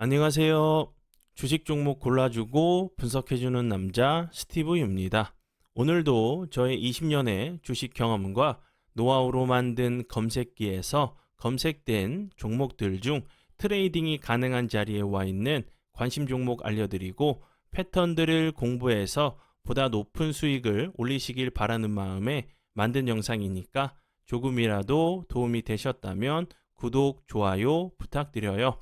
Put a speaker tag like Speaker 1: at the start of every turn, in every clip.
Speaker 1: 안녕하세요. 주식 종목 골라주고 분석해주는 남자 스티브입니다. 오늘도 저의 20년의 주식 경험과 노하우로 만든 검색기에서 검색된 종목들 중 트레이딩이 가능한 자리에 와 있는 관심 종목 알려드리고 패턴들을 공부해서 보다 높은 수익을 올리시길 바라는 마음에 만든 영상이니까 조금이라도 도움이 되셨다면 구독, 좋아요 부탁드려요.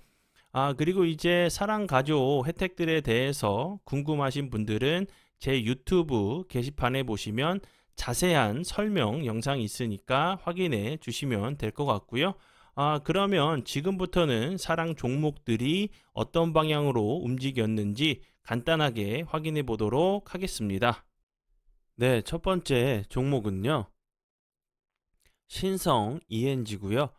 Speaker 1: 그리고 이제 사랑 가족 혜택들에 대해서 궁금하신 분들은 제 유튜브 게시판에 보시면 자세한 설명 영상이 있으니까 확인해 주시면 될 것 같고요. 그러면 지금부터는 사랑 종목들이 어떤 방향으로 움직였는지 간단하게 확인해 보도록 하겠습니다. 네, 첫 번째 종목은요. 신성 ENG고요.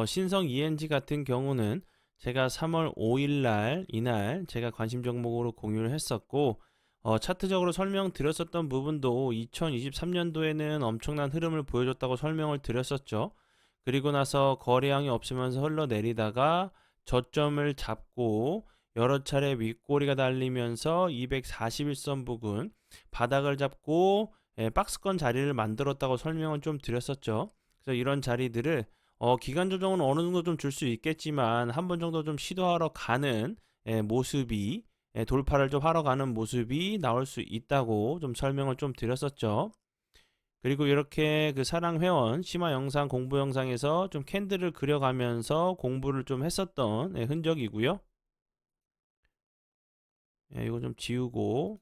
Speaker 1: 신성 ENG 같은 경우는 제가 3월 5일 날 이날 제가 관심 종목으로 공유를 했었고 차트적으로 설명드렸었던 부분도 2023년도에는 엄청난 흐름을 보여줬다고 설명을 드렸었죠. 그리고 나서 거래량이 없으면서 흘러내리다가 저점을 잡고 여러 차례 윗꼬리가 달리면서 241선 부근 바닥을 잡고 박스권 자리를 만들었다고 설명을 좀 드렸었죠. 그래서 이런 자리들을 기간 조정은 어느 정도 좀 줄 수 있겠지만 한 번 정도 좀 시도하러 가는 모습이 돌파를 좀 하러 가는 모습이 나올 수 있다고 좀 설명을 좀 드렸었죠. 그리고 이렇게 그 사랑 회원 심화 영상 공부 영상에서 좀 캔들을 그려가면서 공부를 좀 했었던 흔적이고요. 이거 좀 지우고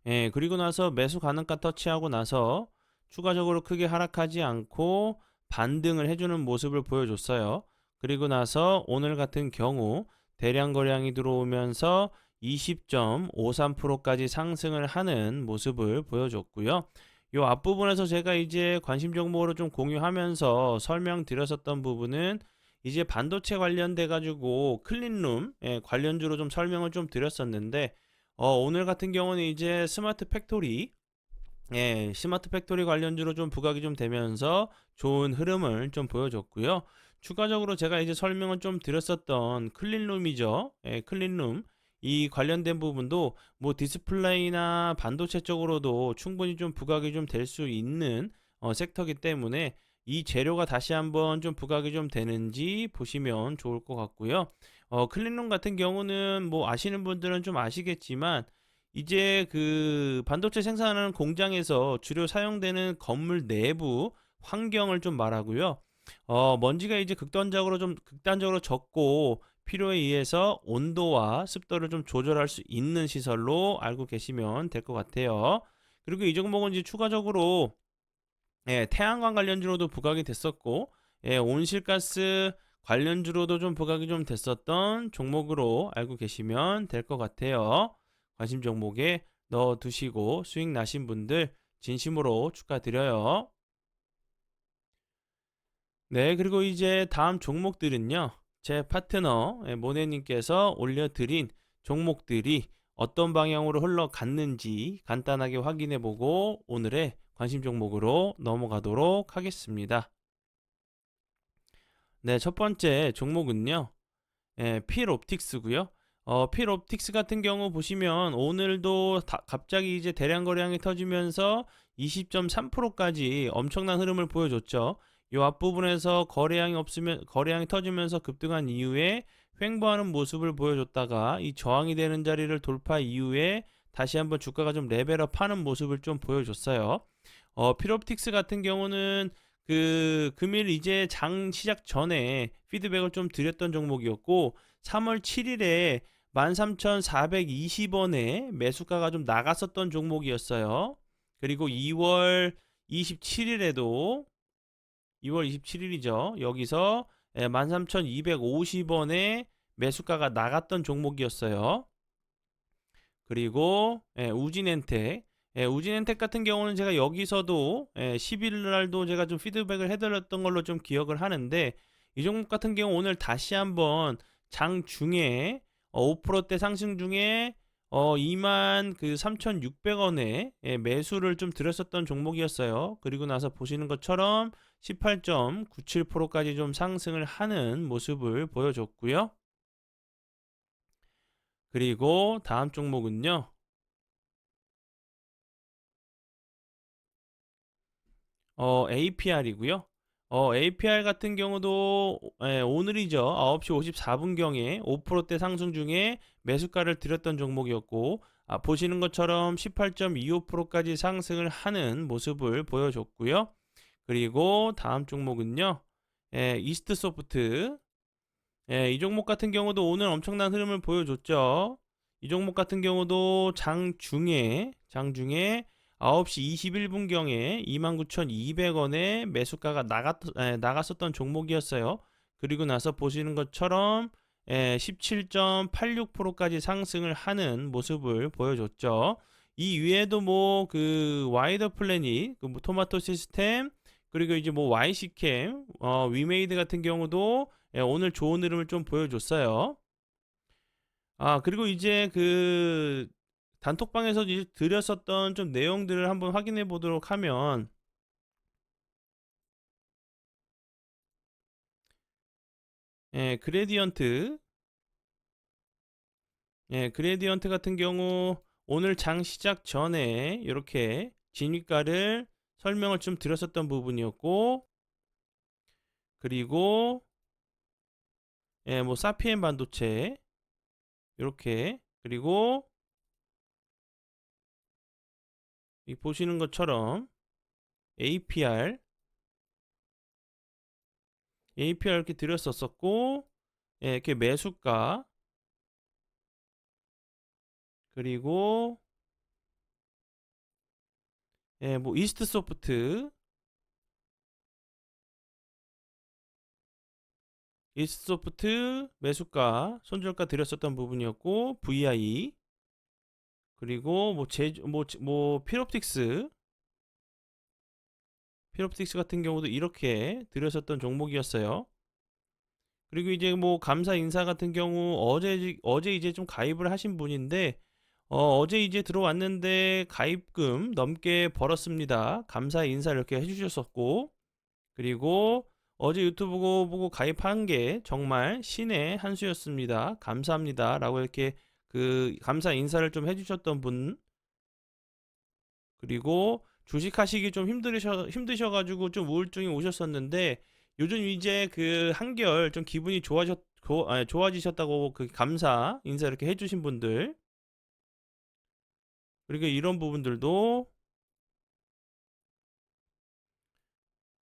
Speaker 1: 그리고 나서 매수 가능가 터치하고 나서 추가적으로 크게 하락하지 않고 반등을 해주는 모습을 보여줬어요. 그리고 나서 오늘 같은 경우 대량 거래량이 들어오면서 20.53%까지 상승을 하는 모습을 보여줬고요. 요 앞부분에서 제가 이제 관심 종목으로 좀 공유하면서 설명드렸었던 부분은 이제 반도체 관련돼 가지고 클린룸 관련주로 좀 설명을 좀 드렸었는데 오늘 같은 경우는 이제 스마트 팩토리, 스마트 팩토리 관련주로 좀 부각이 좀 되면서 좋은 흐름을 좀 보여줬고요. 추가적으로 제가 이제 설명을 좀 드렸었던 클린룸이죠. 클린룸. 이 관련된 부분도 뭐 디스플레이나 반도체 쪽으로도 충분히 좀 부각이 좀 될 수 있는 섹터이기 때문에 이 재료가 다시 한번 좀 부각이 좀 되는지 보시면 좋을 것 같고요. 클린룸 같은 경우는 뭐 아시는 분들은 좀 아시겠지만 이제 그 반도체 생산하는 공장에서 주로 사용되는 건물 내부 환경을 좀 말하고요. 먼지가 이제 극단적으로 적고 필요에 의해서 온도와 습도를 좀 조절할 수 있는 시설로 알고 계시면 될 것 같아요. 그리고 이 종목은 이제 추가적으로 태양광 관련주로도 부각이 됐었고, 온실가스 관련주로도 좀 부각이 좀 됐었던 종목으로 알고 계시면 될 것 같아요. 관심 종목에 넣어 두시고 수익 나신 분들 진심으로 축하드려요. 네, 그리고 이제 다음 종목들은요. 제 파트너 모네님께서 올려드린 종목들이 어떤 방향으로 흘러갔는지 간단하게 확인해보고 오늘의 관심 종목으로 넘어가도록 하겠습니다. 네, 첫 번째 종목은요. 필 옵틱스고요. 필 옵틱스 같은 경우 보시면 오늘도 갑자기 이제 대량 거래량이 터지면서 20.3%까지 엄청난 흐름을 보여줬죠. 이 앞부분에서 거래량이 터지면서 급등한 이후에 횡보하는 모습을 보여줬다가 이 저항이 되는 자리를 돌파 이후에 다시 한번 주가가 좀 레벨업하는 모습을 좀 보여줬어요. 필 옵틱스 같은 경우는 그 금일 이제 장 시작 전에 피드백을 좀 드렸던 종목이었고 3월 7일에 13,420원에 매수가가 좀 나갔었던 종목이었어요. 그리고 2월 27일이죠. 여기서 13,250원에 매수가가 나갔던 종목이었어요. 그리고 우진엔텍 우진엔텍 같은 경우는 제가 여기서도 10일 날도 제가 좀 피드백을 해드렸던 걸로 좀 기억을 하는데 이 종목 같은 경우 오늘 다시 한번 장 중에 5%대 상승 중에 2만 그 3,600원에 매수를 좀 드렸었던 종목이었어요. 그리고 나서 보시는 것처럼 18.97%까지 좀 상승을 하는 모습을 보여줬고요. 그리고 다음 종목은요. APR이고요. APR 같은 경우도 오늘이죠. 9시 54분경에 5%대 상승 중에 매수가를 들였던 종목이었고, 보시는 것처럼 18.25%까지 상승을 하는 모습을 보여줬고요. 그리고 다음 종목은요. 이스트소프트. 이 종목 같은 경우도 오늘 엄청난 흐름을 보여줬죠. 이 종목 같은 경우도 장중에 9시 21분경에 29,200원에 매수가가 나갔었던 종목이었어요. 그리고 나서 보시는 것처럼 17.86%까지 상승을 하는 모습을 보여줬죠. 이 위에도 뭐 그 와이더 플래닛, 뭐 토마토 시스템, 그리고 이제 뭐 YC캠, 위메이드 같은 경우도 오늘 좋은 흐름을 좀 보여줬어요. 그리고 이제 그 단톡방에서 이제 드렸었던 좀 내용들을 한번 확인해 보도록 하면, 그레디언트, 그레디언트 같은 경우 오늘 장 시작 전에 이렇게 진입가를 설명을 좀 드렸었던 부분이었고, 그리고 뭐 사피엔 반도체 이렇게, 그리고 이 보시는 것처럼 APR 이렇게 드렸었고, 이렇게 매수가, 그리고 뭐 이스트소프트 매수가 손절가 드렸었던 부분이었고, VI, 그리고 뭐 피롭틱스 같은 경우도 이렇게 드렸었던 종목이었어요. 그리고 이제 뭐 감사 인사 같은 경우 어제 이제 좀 가입을 하신 분인데, 어제 이제 들어왔는데 가입금 넘게 벌었습니다. 감사 인사 이렇게 해주셨었고, 그리고 어제 유튜브 보고 가입한 게 정말 신의 한 수였습니다. 감사합니다. 라고 이렇게 그 감사 인사를 좀 해주셨던 분, 그리고 주식하시기 좀 힘드셔가지고 좀 우울증이 오셨었는데, 요즘 이제 그 한결 좀 기분이 좋아지셨다고 그 감사 인사 이렇게 해주신 분들, 그리고 이런 부분들도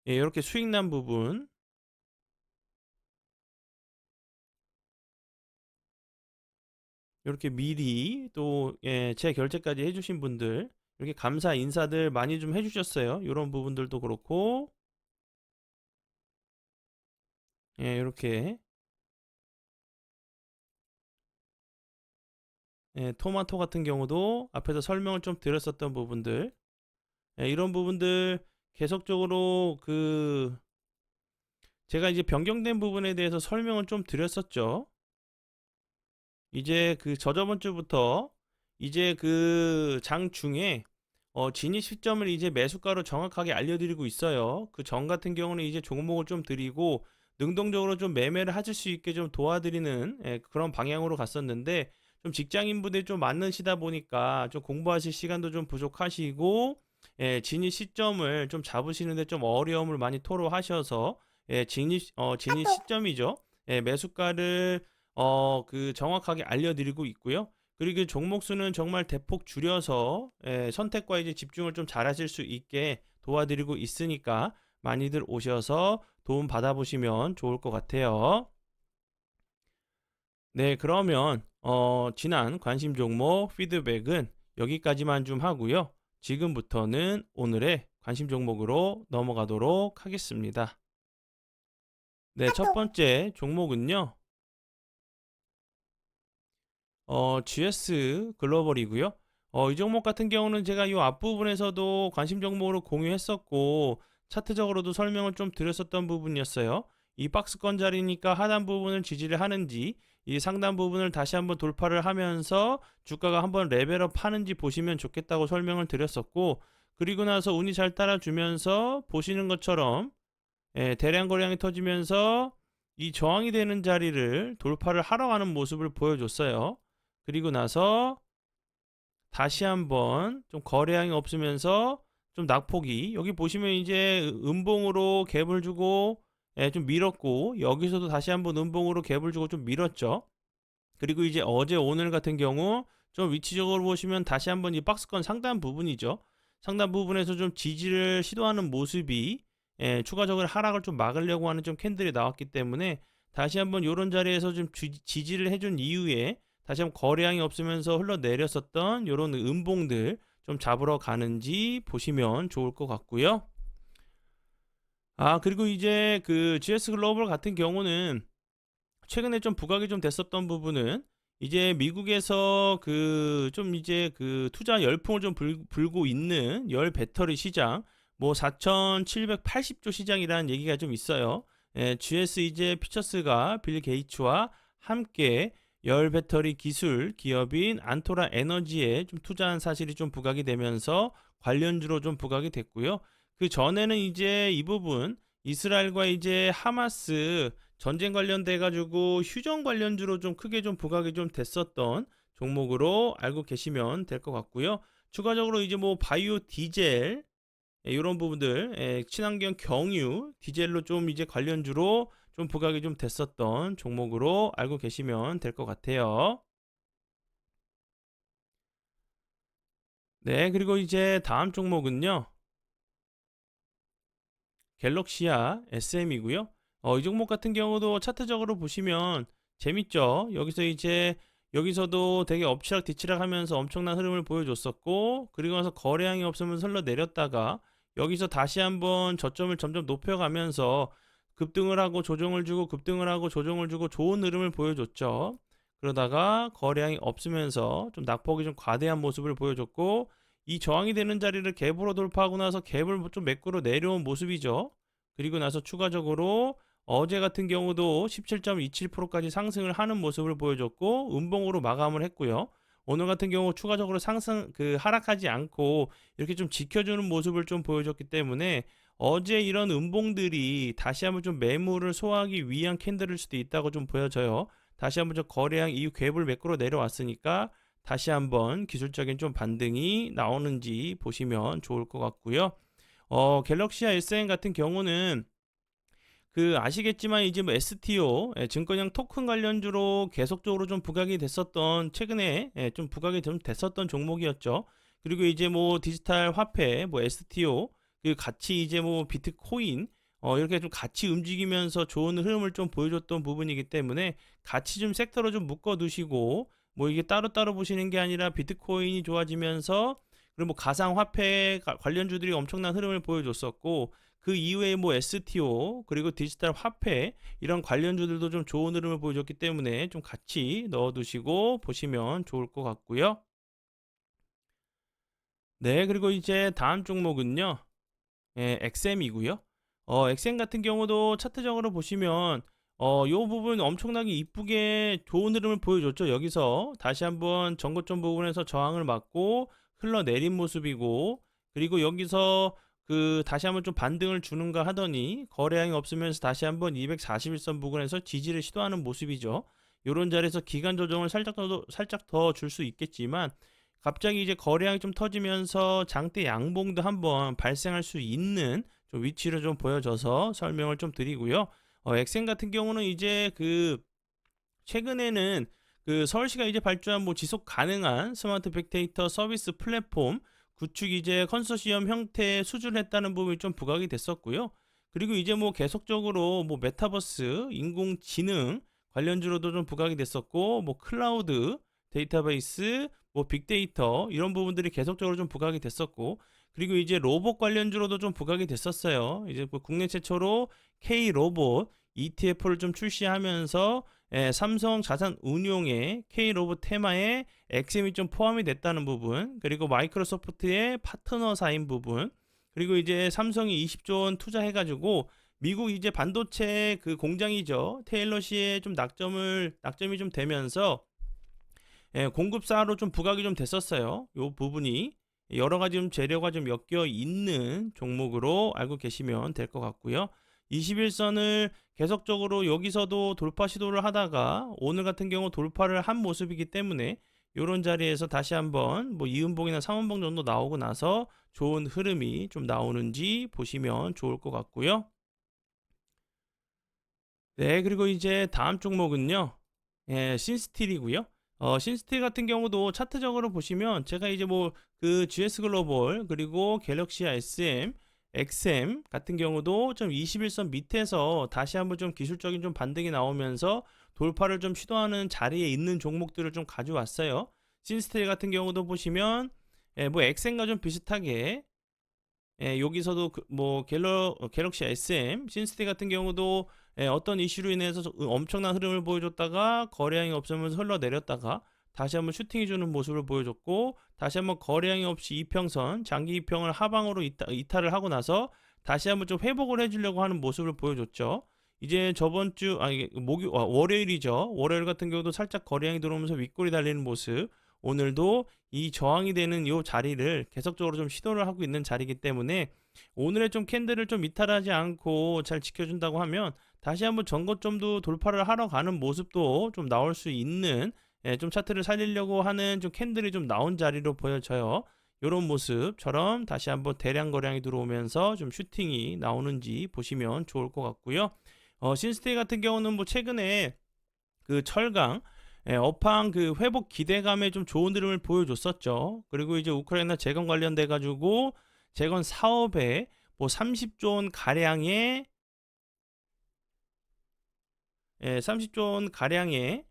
Speaker 1: 이렇게 수익 난 부분, 이렇게 미리 또 재결제까지 해주신 분들, 이렇게 감사 인사들 많이 좀 해주셨어요. 이런 부분들도 그렇고, 이렇게 토마토 같은 경우도 앞에서 설명을 좀 드렸었던 부분들, 이런 부분들 계속적으로 그 제가 이제 변경된 부분에 대해서 설명을 좀 드렸었죠. 이제 그 저저번 주부터 이제 그 장중에 진입 시점을 이제 매수가로 정확하게 알려드리고 있어요. 그 전 같은 경우는 이제 종목을 좀 드리고 능동적으로 좀 매매를 하실 수 있게 좀 도와드리는 그런 방향으로 갔었는데, 좀 직장인분들이 좀 많으시다 보니까 좀 공부하실 시간도 좀 부족하시고, 진입 시점을 좀 잡으시는데 좀 어려움을 많이 토로하셔서, 진입 시점이죠. 매수가를 그 정확하게 알려드리고 있고요. 그리고 종목 수는 정말 대폭 줄여서 선택과 이제 집중을 좀 잘하실 수 있게 도와드리고 있으니까 많이들 오셔서 도움 받아보시면 좋을 것 같아요. 네, 그러면 지난 관심 종목 피드백은 여기까지만 좀 하고요. 지금부터는 오늘의 관심 종목으로 넘어가도록 하겠습니다. 네, 첫 번째 종목은요. GS 글로벌이고요. 이 종목 같은 경우는 제가 이 앞부분에서도 관심 종목으로 공유했었고, 차트적으로도 설명을 좀 드렸었던 부분이었어요. 이 박스권 자리니까 하단 부분을 지지를 하는지, 이 상단 부분을 다시 한번 돌파를 하면서 주가가 한번 레벨업 하는지 보시면 좋겠다고 설명을 드렸었고, 그리고 나서 운이 잘 따라주면서 보시는 것처럼 대량 거래량이 터지면서 이 저항이 되는 자리를 돌파를 하러 가는 모습을 보여줬어요. 그리고 나서 다시 한번 좀 거래량이 없으면서 좀 낙폭이, 여기 보시면 이제 음봉으로 갭을 주고 좀 밀었고, 여기서도 다시 한번 음봉으로 갭을 주고 좀 밀었죠. 그리고 이제 어제 오늘 같은 경우 좀 위치적으로 보시면 다시 한번 이 박스권 상단 부분이죠. 상단 부분에서 좀 지지를 시도하는 모습이, 추가적으로 하락을 좀 막으려고 하는 좀 캔들이 나왔기 때문에 다시 한번 이런 자리에서 좀 지지를 해준 이후에 다시 한번 거래량이 없으면서 흘러내렸었던 이런 음봉들 좀 잡으러 가는지 보시면 좋을 것 같고요. 그리고 이제 그 GS 글로벌 같은 경우는 최근에 좀 부각이 좀 됐었던 부분은, 이제 미국에서 그 좀 이제 그 투자 열풍을 좀 불고 있는 열 배터리 시장, 뭐 4,780조 시장이라는 얘기가 좀 있어요. GS 이제 피처스가 빌 게이츠와 함께 열 배터리 기술 기업인 안토라 에너지에 좀 투자한 사실이 좀 부각이 되면서 관련주로 좀 부각이 됐고요. 그 전에는 이제 이 부분 이스라엘과 이제 하마스 전쟁 관련돼 가지고 휴전 관련주로 좀 크게 좀 부각이 좀 됐었던 종목으로 알고 계시면 될 것 같고요. 추가적으로 이제 뭐 바이오 디젤 이런 부분들, 친환경 경유 디젤로 좀 이제 관련주로 좀 부각이 좀 됐었던 종목으로 알고 계시면 될 것 같아요. 네, 그리고 이제 다음 종목은요, 갤럭시아 SM이고요. 이 종목 같은 경우도 차트적으로 보시면 재밌죠. 여기서도 되게 엎치락 뒤치락 하면서 엄청난 흐름을 보여줬었고, 그리고 나서 거래량이 없으면 흘러내렸다가 여기서 다시 한번 저점을 점점 높여가면서 급등을 하고 조정을 주고 급등을 하고 조정을 주고 좋은 흐름을 보여줬죠. 그러다가 거래량이 없으면서 좀 낙폭이 좀 과대한 모습을 보여줬고, 이 저항이 되는 자리를 갭으로 돌파하고 나서 갭을 좀 매꾸로 내려온 모습이죠. 그리고 나서 추가적으로 어제 같은 경우도 17.27%까지 상승을 하는 모습을 보여줬고, 음봉으로 마감을 했고요. 오늘 같은 경우 추가적으로 하락하지 않고 이렇게 좀 지켜주는 모습을 좀 보여줬기 때문에 어제 이런 음봉들이 다시 한번 좀 매물을 소화하기 위한 캔들일 수도 있다고 좀 보여져요. 다시 한번 좀 거래량 이 갭을 매꾸로 내려왔으니까 다시 한번 기술적인 좀 반등이 나오는지 보시면 좋을 것 같고요. 갤럭시아 SM 같은 경우는 그 아시겠지만 이제 뭐 STO, 증권형 토큰 관련주로 계속적으로 좀 부각이 됐었던, 최근에 좀 부각이 좀 됐었던 종목이었죠. 그리고 이제 뭐 디지털 화폐, 뭐 STO, 그 같이 이제 뭐 비트코인, 이렇게 좀 같이 움직이면서 좋은 흐름을 좀 보여줬던 부분이기 때문에 같이 좀 섹터로 좀 묶어 두시고, 뭐 이게 따로따로 보시는 게 아니라 비트코인이 좋아지면서, 그리고 뭐 가상화폐 관련주들이 엄청난 흐름을 보여줬었고, 그 이후에 뭐 STO 그리고 디지털 화폐 이런 관련주들도 좀 좋은 흐름을 보여줬기 때문에 좀 같이 넣어두시고 보시면 좋을 것 같고요. 네, 그리고 이제 다음 종목은요, XM이고요. XM 같은 경우도 차트적으로 보시면 요 부분 엄청나게 이쁘게 좋은 흐름을 보여줬죠. 여기서 다시 한번 전고점 부분에서 저항을 맞고 흘러내린 모습이고, 그리고 여기서 그 다시 한번 좀 반등을 주는가 하더니 거래량이 없으면서 다시 한번 241선 부근에서 지지를 시도하는 모습이죠. 요런 자리에서 기간 조정을 살짝 더 줄 수 있겠지만, 갑자기 이제 거래량이 좀 터지면서 장대 양봉도 한번 발생할 수 있는 좀 위치를 좀 보여줘서 설명을 좀 드리고요. 엑센 같은 경우는 이제 그 최근에는 그 서울시가 이제 발주한 뭐 지속 가능한 스마트 빅데이터 서비스 플랫폼 구축 이제 컨소시엄 형태의 수주를 했다는 부분이 좀 부각이 됐었고요. 그리고 이제 뭐 계속적으로 뭐 메타버스, 인공지능 관련주로도 좀 부각이 됐었고, 뭐 클라우드, 데이터베이스, 뭐 빅데이터 이런 부분들이 계속적으로 좀 부각이 됐었고, 그리고 이제 로봇 관련주로도 좀 부각이 됐었어요. 이제 뭐 국내 최초로 K 로봇 ETF를 좀 출시하면서 삼성 자산 운용의 K 로봇 테마에 엑셈이 좀 포함이 됐다는 부분, 그리고 마이크로소프트의 파트너사인 부분, 그리고 이제 삼성이 20조 원 투자해가지고 미국 이제 반도체 그 공장이죠, 테일러시에 좀 낙점이 좀 되면서 공급사로 좀 부각이 좀 됐었어요. 요 부분이 여러 가지 좀 재료가 좀 엮여 있는 종목으로 알고 계시면 될 것 같고요. 21선을 계속적으로 여기서도 돌파 시도를 하다가 오늘 같은 경우 돌파를 한 모습이기 때문에 요런 자리에서 다시 한번 뭐 이음봉이나 삼음봉 정도 나오고 나서 좋은 흐름이 좀 나오는지 보시면 좋을 것 같고요. 네, 그리고 이제 다음 종목은요. 예, 신스틸이고요. 신스틸 같은 경우도 차트적으로 보시면 제가 이제 뭐 그 GS 글로벌 그리고 갤럭시아 SM, XM 같은 경우도 좀 21선 밑에서 다시 한번 좀 기술적인 좀 반등이 나오면서 돌파를 좀 시도하는 자리에 있는 종목들을 좀 가져왔어요. 신스틸 같은 경우도 보시면 예, 뭐 XM과 좀 비슷하게 예, 여기서도 뭐 갤럭시 SM, 신스티 같은 경우도 예, 어떤 이슈로 인해서 엄청난 흐름을 보여줬다가 거래량이 없으면서 흘러내렸다가 다시 한번 슈팅해주는 모습을 보여줬고 다시 한번 거래량이 없이 이평선, 장기 이평을 하방으로 이탈을 하고 나서 다시 한번 좀 회복을 해주려고 하는 모습을 보여줬죠. 이제 저번 주, 월요일이죠. 월요일 같은 경우도 살짝 거래량이 들어오면서 윗골이 달리는 모습. 오늘도 이 저항이 되는 이 자리를 계속적으로 좀 시도를 하고 있는 자리이기 때문에 오늘의 좀 캔들을 좀 이탈하지 않고 잘 지켜준다고 하면 다시 한번 전고점도 돌파를 하러 가는 모습도 좀 나올 수 있는 예, 좀 차트를 살리려고 하는 좀 캔들이 좀 나온 자리로 보여져요. 이런 모습처럼 다시 한번 대량 거량이 들어오면서 좀 슈팅이 나오는지 보시면 좋을 것 같고요. 신스테이 같은 경우는 뭐 최근에 그 철강 예, 업황 그 회복 기대감에 좀 좋은 흐름을 보여줬었죠. 그리고 이제 우크라이나 재건 관련돼 가지고 재건 사업에 뭐 30조 원 가량의 30조 원 가량의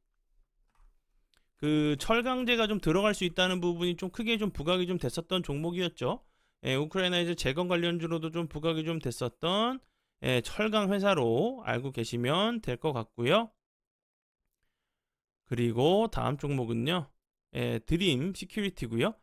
Speaker 1: 그 철강제가 좀 들어갈 수 있다는 부분이 좀 크게 좀 부각이 좀 됐었던 종목이었죠. 예, 우크라이나 이제 재건 관련주로도 좀 부각이 좀 됐었던 예, 철강 회사로 알고 계시면 될 것 같고요. 그리고 다음 종목은요. 예, 드림 시큐리티고요.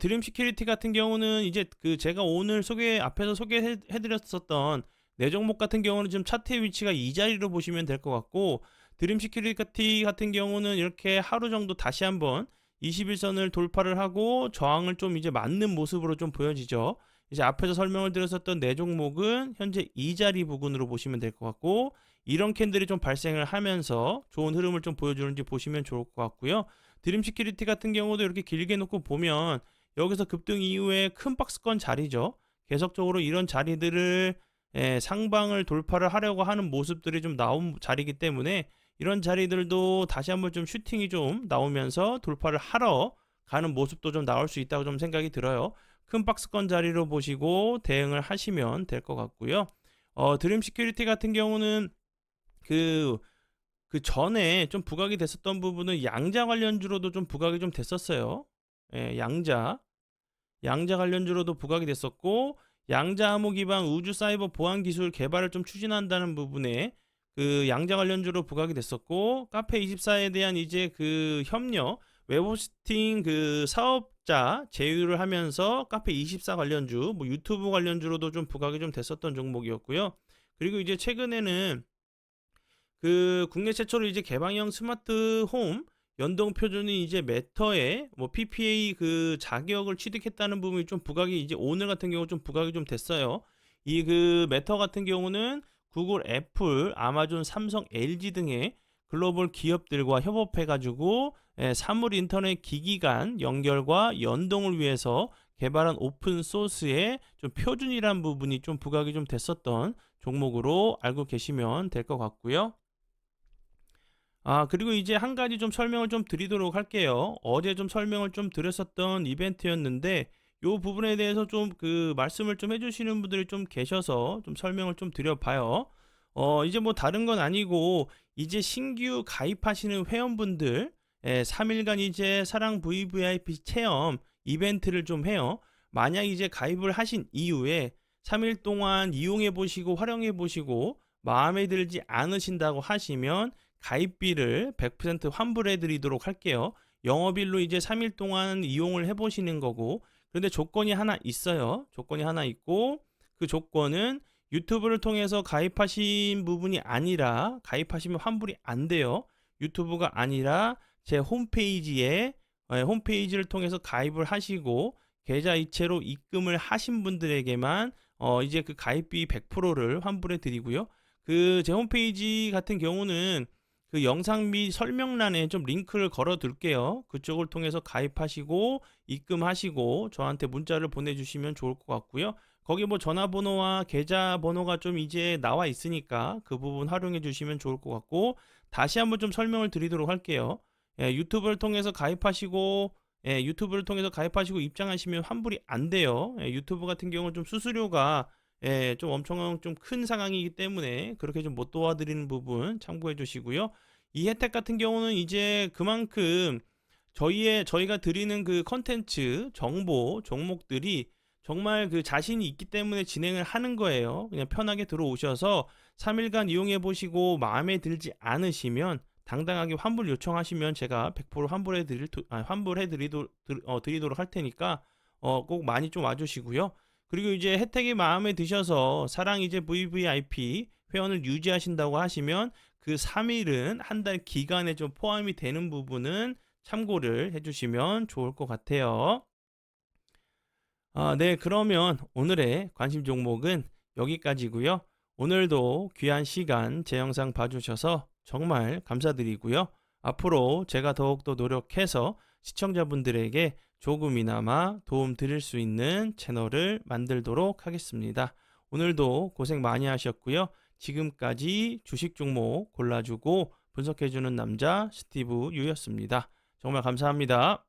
Speaker 1: 드림 시큐리티 같은 경우는 이제 그 제가 오늘 앞에서 소개해드렸었던 네 종목 같은 경우는 지금 차트의 위치가 이 자리로 보시면 될 것 같고 드림 시큐리티 같은 경우는 이렇게 하루 정도 다시 한번 21선을 돌파를 하고 저항을 좀 이제 맞는 모습으로 좀 보여지죠. 이제 앞에서 설명을 드렸었던 네 종목은 현재 이 자리 부근으로 보시면 될 것 같고 이런 캔들이 좀 발생을 하면서 좋은 흐름을 좀 보여주는지 보시면 좋을 것 같고요. 드림 시큐리티 같은 경우도 이렇게 길게 놓고 보면 여기서 급등 이후에 큰 박스권 자리죠. 계속적으로 이런 자리들을 상방을 돌파를 하려고 하는 모습들이 좀 나온 자리이기 때문에 이런 자리들도 다시 한번 좀 슈팅이 좀 나오면서 돌파를 하러 가는 모습도 좀 나올 수 있다고 좀 생각이 들어요. 큰 박스권 자리로 보시고 대응을 하시면 될 것 같고요. 드림 시큐리티 같은 경우는 그, 그 전에 좀 부각이 됐었던 부분은 양자 관련주로도 좀 부각이 좀 됐었어요. 예, 양자 관련주로도 부각이 됐었고, 양자 암호 기반 우주 사이버 보안 기술 개발을 좀 추진한다는 부분에 그 양자 관련주로 부각이 됐었고, 카페24에 대한 이제 그 협력, 웹호스팅 그 사업자 제휴를 하면서 카페24 관련주, 뭐 유튜브 관련주로도 좀 부각이 좀 됐었던 종목이었고요. 그리고 이제 최근에는 그 국내 최초로 이제 개방형 스마트 홈 연동 표준이 이제 메터에 뭐 PPA 그 자격을 취득했다는 부분이 좀 부각이 이제 오늘 같은 경우 좀 부각이 좀 됐어요. 이 그 메터 같은 경우는 구글, 애플, 아마존, 삼성, LG 등의 글로벌 기업들과 협업해 가지고 사물 인터넷 기기 간 연결과 연동을 위해서 개발한 오픈 소스의 좀 표준이란 부분이 좀 부각이 좀 됐었던 종목으로 알고 계시면 될 것 같고요. 그리고 이제 한 가지 좀 설명을 좀 드리도록 할게요. 어제 좀 설명을 좀 드렸었던 이벤트였는데, 요 부분에 대해서 좀 그 말씀을 좀 해주시는 분들이 좀 계셔서 좀 설명을 좀 드려봐요. 이제 뭐 다른 건 아니고, 이제 신규 가입하시는 회원분들, 3일간 이제 사랑 VVIP 체험 이벤트를 좀 해요. 만약 이제 가입을 하신 이후에 3일 동안 이용해 보시고 활용해 보시고 마음에 들지 않으신다고 하시면 가입비를 100% 환불해 드리도록 할게요. 영업일로 이제 3일 동안 이용을 해 보시는 거고, 그런데 조건이 하나 있어요. 조건이 하나 있고, 그 조건은 유튜브를 통해서 가입하신 부분이 아니라 가입하시면 환불이 안 돼요. 유튜브가 아니라 제 홈페이지에 홈페이지를 통해서 가입을 하시고 계좌 이체로 입금을 하신 분들에게만 이제 그 가입비 100%를 환불해 드리고요. 그 제 홈페이지 같은 경우는 그 영상 및 설명란에 좀 링크를 걸어 둘게요. 그쪽을 통해서 가입하시고 입금하시고 저한테 문자를 보내주시면 좋을 것 같고요. 거기 뭐 전화번호와 계좌번호가 좀 이제 나와 있으니까 그 부분 활용해 주시면 좋을 것 같고, 다시 한번 좀 설명을 드리도록 할게요. 유튜브를 통해서 가입하시고 유튜브를 통해서 가입하시고 입장하시면 환불이 안 돼요. 유튜브 같은 경우는 좀 수수료가 좀 엄청 좀 큰 상황이기 때문에 그렇게 좀 못 도와드리는 부분 참고해 주시고요. 이 혜택 같은 경우는 이제 그만큼 저희가 드리는 그 컨텐츠 정보 종목들이 정말 그 자신이 있기 때문에 진행을 하는 거예요. 그냥 편하게 들어오셔서 3일간 이용해 보시고 마음에 들지 않으시면 당당하게 환불 요청하시면 제가 100% 드리도록 할 테니까 꼭 많이 좀 와주시고요. 그리고 이제 혜택이 마음에 드셔서 사랑 이제 VVIP 회원을 유지하신다고 하시면 그 3일은 한 달 기간에 좀 포함이 되는 부분은 참고를 해주시면 좋을 것 같아요. 네, 그러면 오늘의 관심 종목은 여기까지고요. 오늘도 귀한 시간 제 영상 봐주셔서 정말 감사드리고요. 앞으로 제가 더욱더 노력해서 시청자분들에게 조금이나마 도움 드릴 수 있는 채널을 만들도록 하겠습니다. 오늘도 고생 많이 하셨고요. 지금까지 주식 종목 골라주고 분석해주는 남자 스티브 유였습니다. 정말 감사합니다.